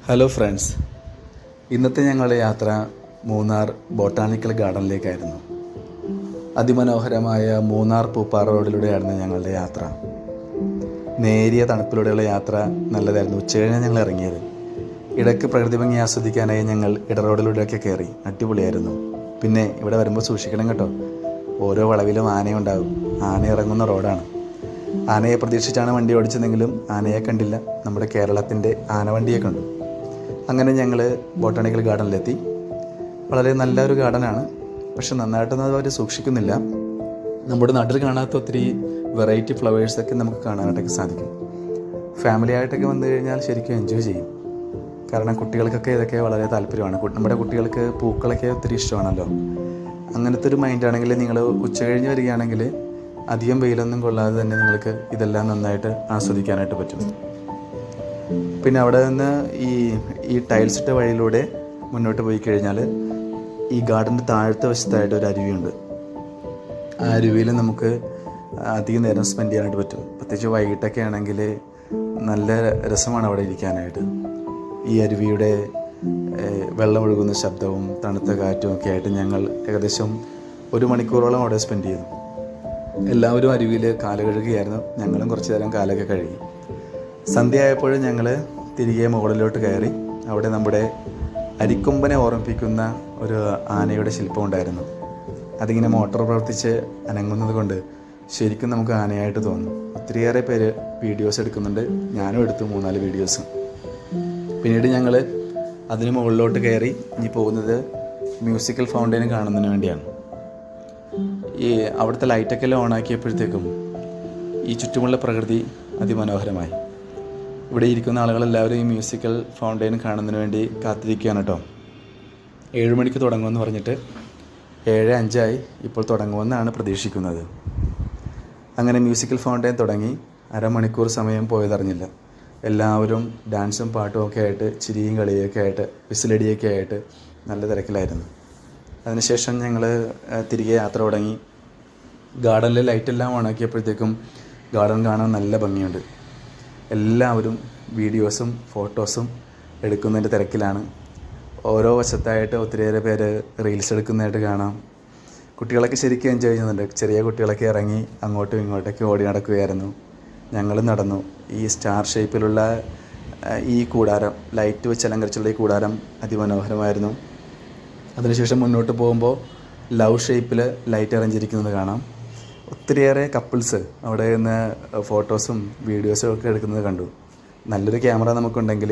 Hello friends, ഇന്നത്തെ ഞങ്ങളുടെ യാത്ര മൂന്നാർ ബൊട്ടാണിക്കൽ ഗാർഡനിലേക്കായിരുന്നു. അതിമനോഹരമായ മൂന്നാർ പൂപ്പാറ റോഡിലൂടെയായിരുന്നു ഞങ്ങളുടെ യാത്ര. നേരിയ തണുപ്പിലൂടെയുള്ള യാത്ര നല്ലതായിരുന്നു. ഉച്ചകഴിഞ്ഞാണ് ഞങ്ങൾ ഇറങ്ങിയത്. ഇടയ്ക്ക് പ്രകൃതി ഭംഗി ആസ്വദിക്കാനായി ഞങ്ങൾ ഇടറോഡിലൂടെയൊക്കെ കയറി. അടിപൊളിയായിരുന്നു. പിന്നെ ഇവിടെ വരുമ്പോൾ സൂക്ഷിക്കണം കേട്ടോ, ഓരോ വളവിലും ആനയുണ്ടാകും. ആന ഇറങ്ങുന്ന റോഡാണ്. ആനയെ പ്രതീക്ഷിച്ചാണ് വണ്ടി ഓടിച്ചതെങ്കിലും ആനയെ കണ്ടില്ല. നമ്മുടെ കേരളത്തിൻ്റെ ആനവണ്ടിയെ കണ്ടു. അങ്ങനെ ഞങ്ങൾ ബൊട്ടാണിക്കൽ ഗാർഡനിലെത്തി. വളരെ നല്ലൊരു ഗാർഡനാണ്, പക്ഷെ നന്നായിട്ടൊന്നും അവർ സൂക്ഷിക്കുന്നില്ല. നമ്മുടെ നാട്ടിൽ കാണാത്ത ഒത്തിരി വെറൈറ്റി ഫ്ലവേഴ്സൊക്കെ നമുക്ക് കാണാനായിട്ടൊക്കെ സാധിക്കും. ഫാമിലി ആയിട്ടൊക്കെ വന്നു കഴിഞ്ഞാൽ ശരിക്കും എൻജോയ് ചെയ്യും. കാരണം കുട്ടികൾക്കൊക്കെ ഇതൊക്കെ വളരെ താല്പര്യമാണ്. നമ്മുടെ കുട്ടികൾക്ക് പൂക്കളൊക്കെ ഒത്തിരി ഇഷ്ടമാണല്ലോ. അങ്ങനത്തെ ഒരു മൈൻഡാണെങ്കിൽ നിങ്ങൾ ഉച്ച കഴിഞ്ഞ് വരികയാണെങ്കിൽ അധികം വെയിലൊന്നും കൊള്ളാതെ തന്നെ നിങ്ങൾക്ക് ഇതെല്ലാം നന്നായിട്ട് ആസ്വദിക്കാനായിട്ട് പറ്റും. പിന്നെ അവിടെ നിന്ന് ഈ ടൈൽസ് ഇട്ട വഴിയിലൂടെ മുന്നോട്ട് പോയി കഴിഞ്ഞാൽ ഈ ഗാർഡൻ്റെ താഴത്തെ വശത്തായിട്ട് ഒരു അരുവിയുണ്ട്. ആ അരുവിയിൽ നമുക്ക് അധികം നേരം സ്പെൻഡ് ചെയ്യാനായിട്ട് പറ്റും. പ്രത്യേകിച്ച് വൈകിട്ടൊക്കെ ആണെങ്കിൽ നല്ല രസമാണ് അവിടെ ഇരിക്കാനായിട്ട്. ഈ അരുവിയുടെ വെള്ളമൊഴുകുന്ന ശബ്ദവും തണുത്ത കാറ്റും ഒക്കെ ആയിട്ട് ഞങ്ങൾ ഏകദേശം 1 മണിക്കൂറോളം അവിടെ സ്പെൻഡ് ചെയ്തു. എല്ലാവരും അരുവിയിൽ കാല് കഴുകുകയായിരുന്നു. ഞങ്ങളും കുറച്ച് നേരം കാലൊക്കെ കഴുകി. സന്ധ്യയായപ്പോഴും ഞങ്ങൾ തിരികെ മുകളിലോട്ട് കയറി. അവിടെ നമ്മുടെ അരിക്കൊമ്പനെ ഓർമ്മിപ്പിക്കുന്ന ഒരു ആനയുടെ ശില്പം ഉണ്ടായിരുന്നു. അതിങ്ങനെ മോട്ടോർ പ്രവർത്തിച്ച് അനങ്ങുന്നത് കൊണ്ട് ശരിക്കും നമുക്ക് ആനയായിട്ട് തോന്നും. ഒത്തിരിയേറെ പേര് വീഡിയോസ് എടുക്കുന്നുണ്ട്. ഞാനും എടുത്തു 3-4 വീഡിയോസ്. പിന്നീട് ഞങ്ങൾ അതിന് മുകളിലോട്ട് കയറി. ഇനി പോകുന്നത് മ്യൂസിക്കൽ ഫൗണ്ടെയിൻ കാണുന്നതിന് വേണ്ടിയാണ്. ഈ അവിടുത്തെ ലൈറ്റൊക്കെ എല്ലാം ഓണാക്കിയപ്പോഴത്തേക്കും ഈ ചുറ്റുമുള്ള പ്രകൃതി അതിമനോഹരമായി. ഇവിടെ ഇരിക്കുന്ന ആളുകളെല്ലാവരും ഈ മ്യൂസിക്കൽ ഫൗണ്ടെയിൻ കാണുന്നതിന് വേണ്ടി കാത്തിരിക്കുകയാണ് കേട്ടോ. 7 മണിക്ക് തുടങ്ങുമെന്ന് പറഞ്ഞിട്ട് 7:05 ഇപ്പോൾ തുടങ്ങുമെന്നാണ് പ്രതീക്ഷിക്കുന്നത്. അങ്ങനെ മ്യൂസിക്കൽ ഫൗണ്ടെയിൻ തുടങ്ങി. അരമണിക്കൂർ സമയം പോയതറിഞ്ഞില്ല. എല്ലാവരും ഡാൻസും പാട്ടും ഒക്കെ ആയിട്ട്, ചിരിയും കളിയൊക്കെ ആയിട്ട്, വിസിലടിയൊക്കെ ആയിട്ട് നല്ല തിരക്കിലായിരുന്നു. അതിനുശേഷം ഞങ്ങൾ തിരികെ യാത്ര തുടങ്ങി. ഗാർഡനിലെ ലൈറ്റെല്ലാം ഓണാക്കിയപ്പോഴത്തേക്കും ഗാർഡൻ കാണാൻ നല്ല ഭംഗിയുണ്ട്. എല്ലാവരും വീഡിയോസും ഫോട്ടോസും എടുക്കുന്നതിൻ്റെ തിരക്കിലാണ്. ഓരോ വശത്തായിട്ട് ഒത്തിരിയേറെ പേര് റീൽസ് എടുക്കുന്നതായിട്ട് കാണാം. കുട്ടികളൊക്കെ ശരിക്കും എൻജോയ് ചെയ്യുന്നുണ്ട്. ചെറിയ കുട്ടികളൊക്കെ ഇറങ്ങി അങ്ങോട്ടും ഇങ്ങോട്ടൊക്കെ ഓടി നടക്കുകയായിരുന്നു. ഞങ്ങളും നടന്നു. ഈ സ്റ്റാർ ഷേപ്പിലുള്ള ഈ കൂടാരം, ലൈറ്റ് വെച്ച് അലങ്കരിച്ചുള്ള ഈ കൂടാരം അതിമനോഹരമായിരുന്നു. അതിനുശേഷം മുന്നോട്ട് പോകുമ്പോൾ ലവ് ഷേപ്പിൽ ലൈറ്റ് അറേഞ്ചിരിക്കുന്നത് കാണാം. ഒത്തിരിയേറെ കപ്പിൾസ് അവിടെ നിന്ന് ഫോട്ടോസും വീഡിയോസും ഒക്കെ എടുക്കുന്നത് കണ്ടു. നല്ലൊരു ക്യാമറ നമുക്കുണ്ടെങ്കിൽ